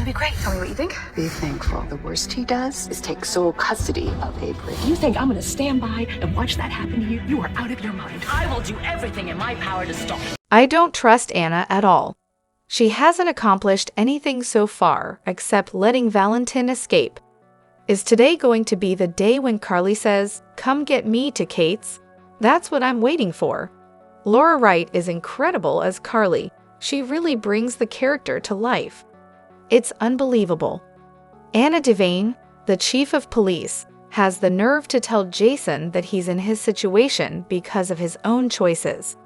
gonna be great. Tell me what you think. Be thankful. The worst he does is take sole custody of Avery. You think I'm gonna stand by and watch that happen to you? You are out of your mind. I will do everything in my power to stop it. I don't trust Anna at all. She hasn't accomplished anything so far except letting Valentin escape. Is today going to be the day when Carly says, "Come get me" to Kate's? That's what I'm waiting for. Laura Wright is incredible as Carly. She really brings the character to life. It's unbelievable. Anna Devane, the chief of police, has the nerve to tell Jason that he's in his situation because of his own choices.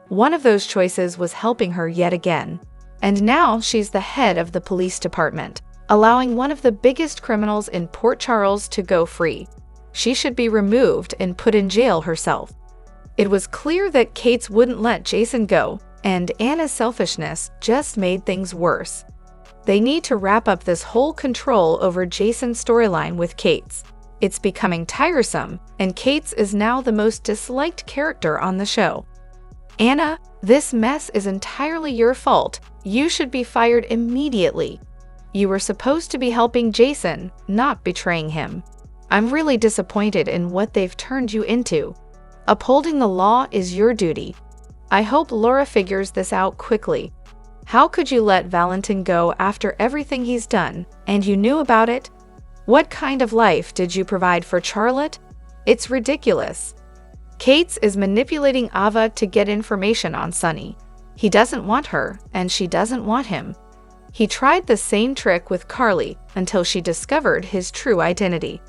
One of those choices was helping her yet again. And now she's the head of the police department, allowing one of the biggest criminals in Port Charles to go free. She should be removed and put in jail herself. It was clear that Kate's wouldn't let Jason go, and Anna's selfishness just made things worse. They need to wrap up this whole control over Jason's storyline with Kate's. It's becoming tiresome, and Kate's is now the most disliked character on the show. Anna, this mess is entirely your fault. You should be fired immediately. You were supposed to be helping Jason, not betraying him. I'm really disappointed in what they've turned you into. Upholding the law is your duty. I hope Laura figures this out quickly. How could you let Valentin go after everything he's done, and you knew about it? What kind of life did you provide for Charlotte? It's ridiculous. Kate's is manipulating Ava to get information on Sunny. He doesn't want her, and she doesn't want him. He tried the same trick with Carly until she discovered his true identity.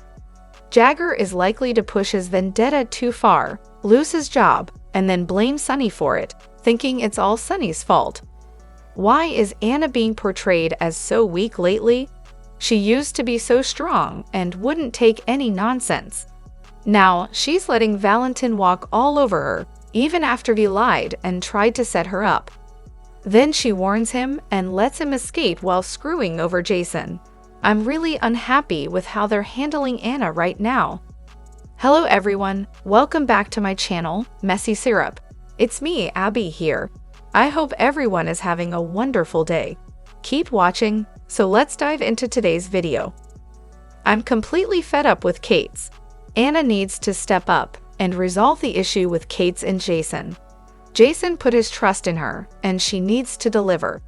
Jagger is likely to push his vendetta too far, lose his job, and then blame Sunny for it, thinking it's all Sunny's fault. Why is Anna being portrayed as so weak lately? She used to be so strong and wouldn't take any nonsense. Now, she's letting Valentin walk all over her, even after he lied and tried to set her up. Then she warns him and lets him escape while screwing over Jason. I'm really unhappy with how they're handling Anna right now. Hello everyone, welcome back to my channel, Messy Syrup. It's me, Abby here. I hope everyone is having a wonderful day. Keep watching, so let's dive into today's video. I'm completely fed up with Kate's. Anna needs to step up and resolve the issue with Kate's and Jason. Jason put his trust in her, and she needs to deliver.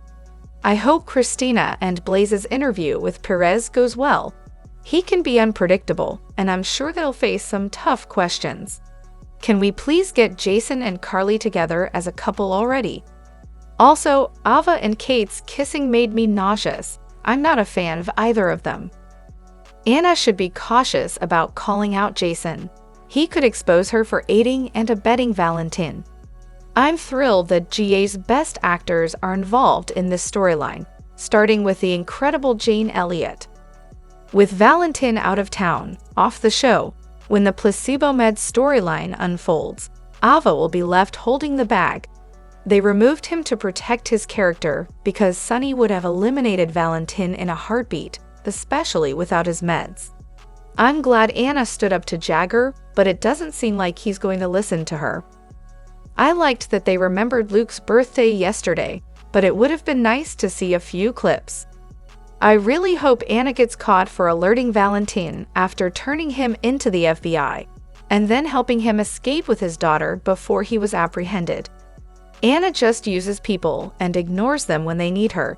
I hope Christina and Blaze's interview with Perez goes well. He can be unpredictable, and I'm sure they'll face some tough questions. Can we please get Jason and Carly together as a couple already? Also, Ava and Kate's kissing made me nauseous. I'm not a fan of either of them. Anna should be cautious about calling out Jason. He could expose her for aiding and abetting Valentin. I'm thrilled that GA's best actors are involved in this storyline, starting with the incredible Jane Elliott. With Valentin out of town, off the show, when the Placebo Med storyline unfolds, Ava will be left holding the bag. They removed him to protect his character because Sunny would have eliminated Valentin in a heartbeat, especially without his meds. I'm glad Anna stood up to Jagger, but it doesn't seem like he's going to listen to her. I liked that they remembered Luke's birthday yesterday, but it would have been nice to see a few clips. I really hope Anna gets caught for alerting Valentin after turning him into the FBI, and then helping him escape with his daughter before he was apprehended. Anna just uses people and ignores them when they need her.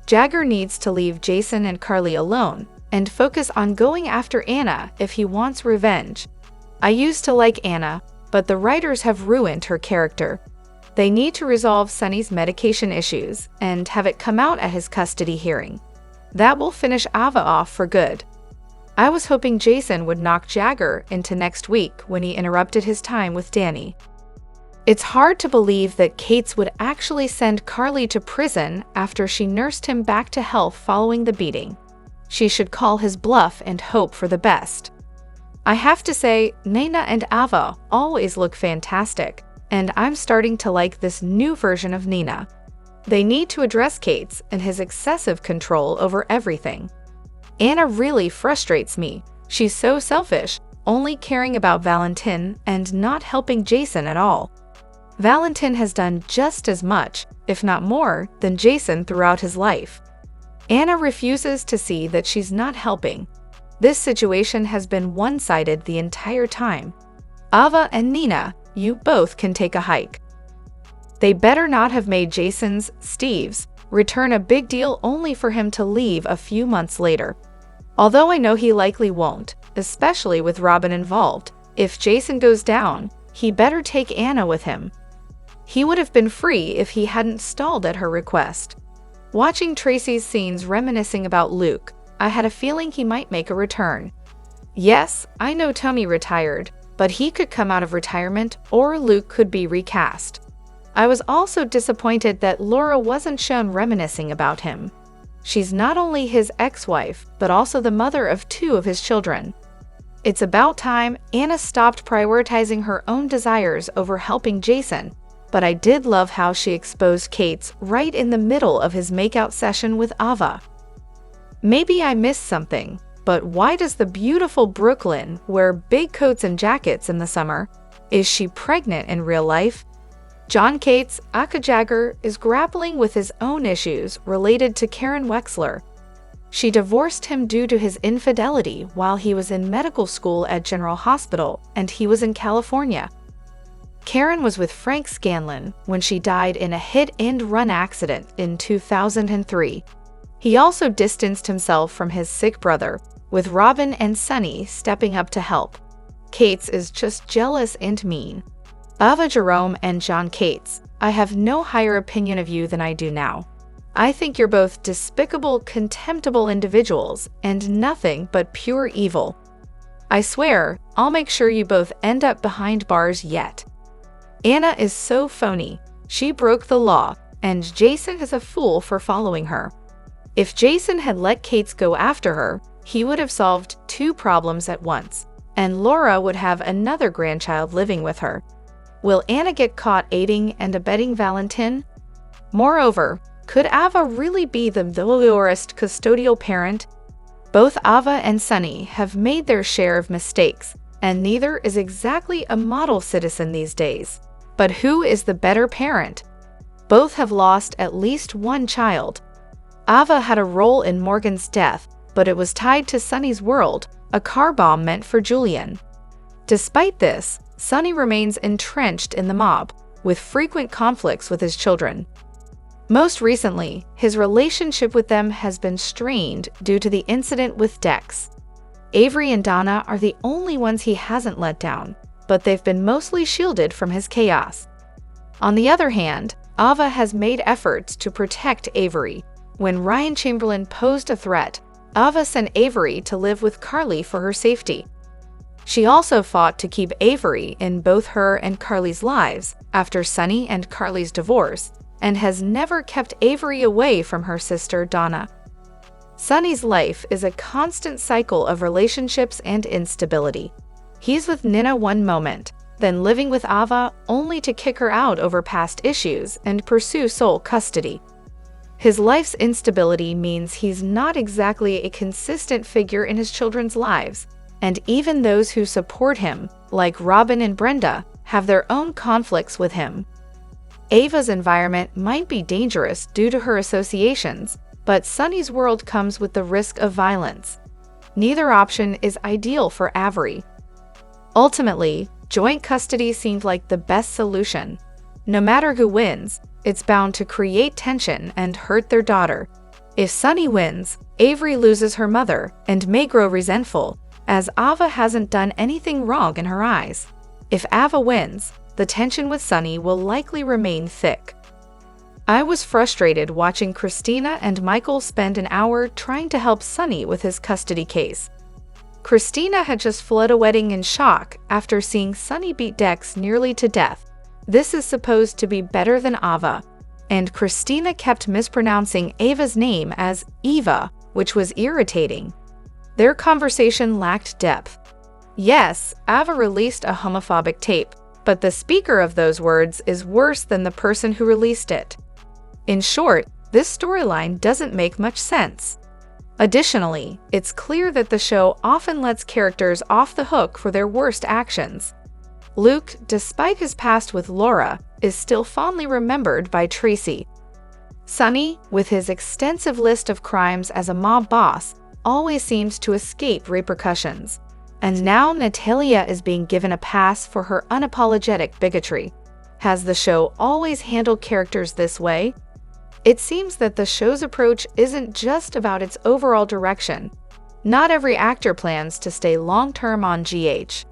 Jagger needs to leave Jason and Carly alone and focus on going after Anna if he wants revenge. I used to like Anna, but the writers have ruined her character. They need to resolve Sunny's medication issues and have it come out at his custody hearing. That will finish Ava off for good. I was hoping Jason would knock Jagger into next week when he interrupted his time with Danny. It's hard to believe that Kate's would actually send Carly to prison after she nursed him back to health following the beating. She should call his bluff and hope for the best. I have to say, Naina and Ava always look fantastic, and I'm starting to like this new version of Nina. They need to address Kate's and his excessive control over everything. Anna really frustrates me. She's so selfish, only caring about Valentin and not helping Jason at all. Valentin has done just as much, if not more, than Jason throughout his life. Anna refuses to see that she's not helping. This situation has been one-sided the entire time. Ava and Nina, you both can take a hike. They better not have made Steve's return a big deal only for him to leave a few months later. Although I know he likely won't, especially with Robin involved, if Jason goes down, he better take Anna with him. He would have been free if he hadn't stalled at her request. Watching Tracy's scenes reminiscing about Luke, I had a feeling he might make a return. Yes, I know Tommy retired, but he could come out of retirement or Luke could be recast. I was also disappointed that Laura wasn't shown reminiscing about him. She's not only his ex-wife, but also the mother of 2 of his children. It's about time Anna stopped prioritizing her own desires over helping Jason, but I did love how she exposed Kate's right in the middle of his makeout session with Ava. Maybe I missed something, but why does the beautiful Brooklyn wear big coats and jackets in the summer? Is she pregnant in real life? John Cates, Aka Jagger, is grappling with his own issues related to Karen Wexler. She divorced him due to his infidelity while he was in medical school at General Hospital and he was in California. Karen was with Frank Scanlon when she died in a hit-and-run accident in 2003. He also distanced himself from his sick brother, with Robin and Sonny stepping up to help. Cates is just jealous and mean. Ava Jerome and John Cates, I have no higher opinion of you than I do now. I think you're both despicable, contemptible individuals and nothing but pure evil. I swear, I'll make sure you both end up behind bars yet. Anna is so phony. She broke the law, and Jason is a fool for following her. If Jason had let Cates go after her, he would have solved 2 problems at once, and Laura would have another grandchild living with her. Will Anna get caught aiding and abetting Valentin? Moreover, could Ava really be the valorous custodial parent? Both Ava and Sonny have made their share of mistakes, and neither is exactly a model citizen these days. But who is the better parent? Both have lost at least 1 child. Ava had a role in Morgan's death, but it was tied to Sonny's world, a car bomb meant for Julian. Despite this, Sonny remains entrenched in the mob, with frequent conflicts with his children. Most recently, his relationship with them has been strained due to the incident with Dex. Avery and Donna are the only ones he hasn't let down, but they've been mostly shielded from his chaos. On the other hand, Ava has made efforts to protect Avery. When Ryan Chamberlain posed a threat, Ava sent Avery to live with Carly for her safety. She also fought to keep Avery in both her and Carly's lives after Sonny and Carly's divorce, and has never kept Avery away from her sister Donna. Sonny's life is a constant cycle of relationships and instability. He's with Nina one moment, then living with Ava only to kick her out over past issues and pursue sole custody. His life's instability means he's not exactly a consistent figure in his children's lives, and even those who support him, like Robin and Brenda, have their own conflicts with him. Ava's environment might be dangerous due to her associations, but Sonny's world comes with the risk of violence. Neither option is ideal for Avery. Ultimately, joint custody seemed like the best solution. No matter who wins, it's bound to create tension and hurt their daughter. If Sonny wins, Avery loses her mother and may grow resentful, as Ava hasn't done anything wrong in her eyes. If Ava wins, the tension with Sonny will likely remain thick. I was frustrated watching Christina and Michael spend an hour trying to help Sonny with his custody case. Christina had just fled a wedding in shock after seeing Sonny beat Dex nearly to death. This is supposed to be better than Ava, and Christina kept mispronouncing Ava's name as Eva, which was irritating. Their conversation lacked depth. Yes, Ava released a homophobic tape, but the speaker of those words is worse than the person who released it. In short, this storyline doesn't make much sense. Additionally, it's clear that the show often lets characters off the hook for their worst actions. Luke, despite his past with Laura, is still fondly remembered by Tracy. Sonny, with his extensive list of crimes as a mob boss, always seems to escape repercussions. And now Natalia is being given a pass for her unapologetic bigotry. Has the show always handled characters this way? It seems that the show's approach isn't just about its overall direction. Not every actor plans to stay long-term on GH.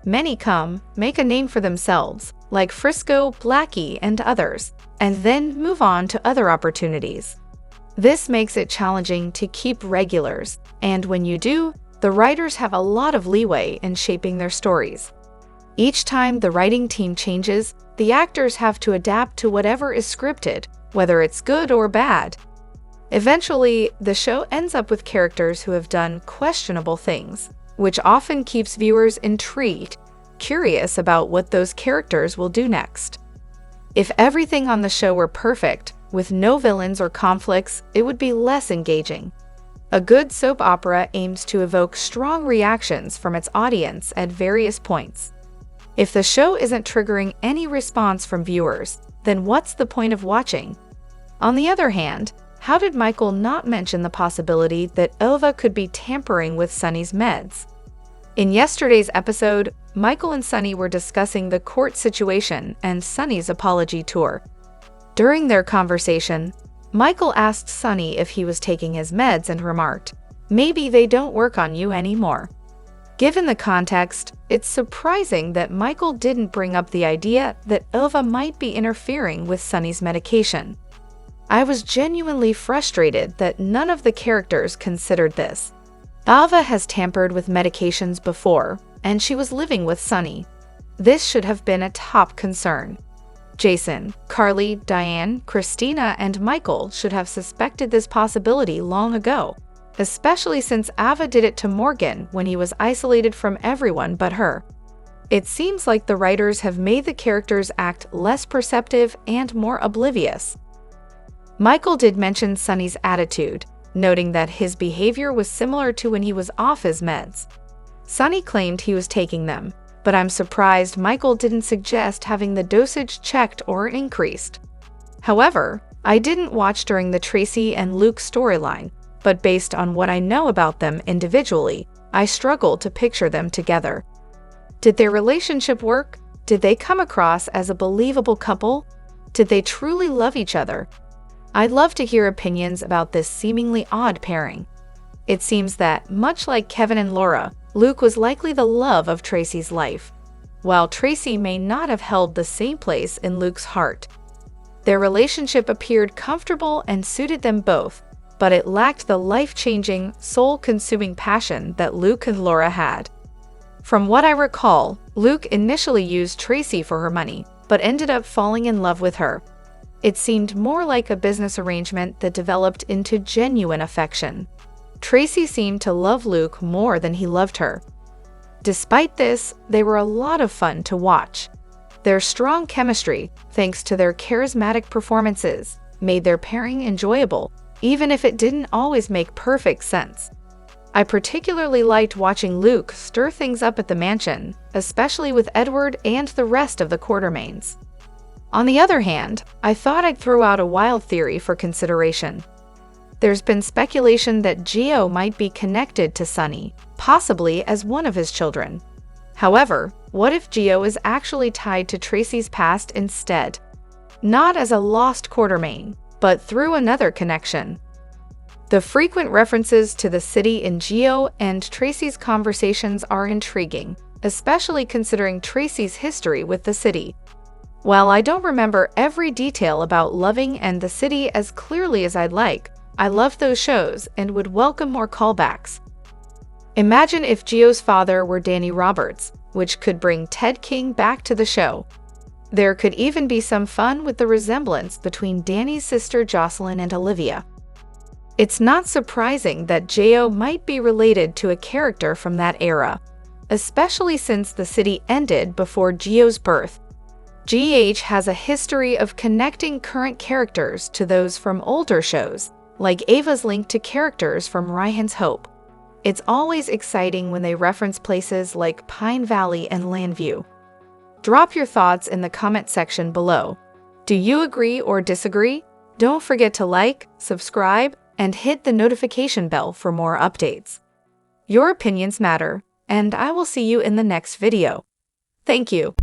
Many come, make a name for themselves, like Frisco, Blackie, and others, and then move on to other opportunities. This makes it challenging to keep regulars, and when you do, the writers have a lot of leeway in shaping their stories. Each time the writing team changes, the actors have to adapt to whatever is scripted, whether it's good or bad. Eventually, the show ends up with characters who have done questionable things, which often keeps viewers intrigued, curious about what those characters will do next. If everything on the show were perfect, with no villains or conflicts, it would be less engaging. A good soap opera aims to evoke strong reactions from its audience at various points. If the show isn't triggering any response from viewers, then what's the point of watching? On the other hand, how did Michael not mention the possibility that Ova could be tampering with Sonny's meds? In yesterday's episode, Michael and Sonny were discussing the court situation and Sonny's apology tour. During their conversation, Michael asked Sonny if he was taking his meds and remarked, "Maybe they don't work on you anymore." Given the context, it's surprising that Michael didn't bring up the idea that Ova might be interfering with Sonny's medication. I was genuinely frustrated that none of the characters considered this. Ava has tampered with medications before, and she was living with Sonny. This should have been a top concern. Jason, Carly, Diane, Christina, and Michael should have suspected this possibility long ago, especially since Ava did it to Morgan when he was isolated from everyone but her. It seems like the writers have made the characters act less perceptive and more oblivious. Michael did mention Sonny's attitude, noting that his behavior was similar to when he was off his meds. Sonny claimed he was taking them, but I'm surprised Michael didn't suggest having the dosage checked or increased. However, I didn't watch during the Tracy and Luke storyline, but based on what I know about them individually, I struggle to picture them together. Did their relationship work? Did they come across as a believable couple? Did they truly love each other? I'd love to hear opinions about this seemingly odd pairing. It seems that, much like Kevin and Laura, Luke was likely the love of Tracy's life, while Tracy may not have held the same place in Luke's heart. Their relationship appeared comfortable and suited them both, but it lacked the life-changing, soul-consuming passion that Luke and Laura had. From what I recall, Luke initially used Tracy for her money, but ended up falling in love with her. It seemed more like a business arrangement that developed into genuine affection. Tracy seemed to love Luke more than he loved her. Despite this, they were a lot of fun to watch. Their strong chemistry, thanks to their charismatic performances, made their pairing enjoyable, even if it didn't always make perfect sense. I particularly liked watching Luke stir things up at the mansion, especially with Edward and the rest of the Quartermaines. On the other hand, I thought I'd throw out a wild theory for consideration. There's been speculation that Gio might be connected to Sonny, possibly as one of his children. However, what if Gio is actually tied to Tracy's past instead? Not as a lost Quartermaine, but through another connection. The frequent references to the city in Gio and Tracy's conversations are intriguing, especially considering Tracy's history with the city. While I don't remember every detail about Loving and the city as clearly as I'd like, I love those shows and would welcome more callbacks. Imagine if Gio's father were Danny Roberts, which could bring Ted King back to the show. There could even be some fun with the resemblance between Danny's sister Jocelyn and Olivia. It's not surprising that Gio might be related to a character from that era, especially since the city ended before Gio's birth. GH has a history of connecting current characters to those from older shows, like Ava's link to characters from Ryan's Hope. It's always exciting when they reference places like Pine Valley and Landview. Drop your thoughts in the comment section below. Do you agree or disagree? Don't forget to like, subscribe, and hit the notification bell for more updates. Your opinions matter, and I will see you in the next video. Thank you.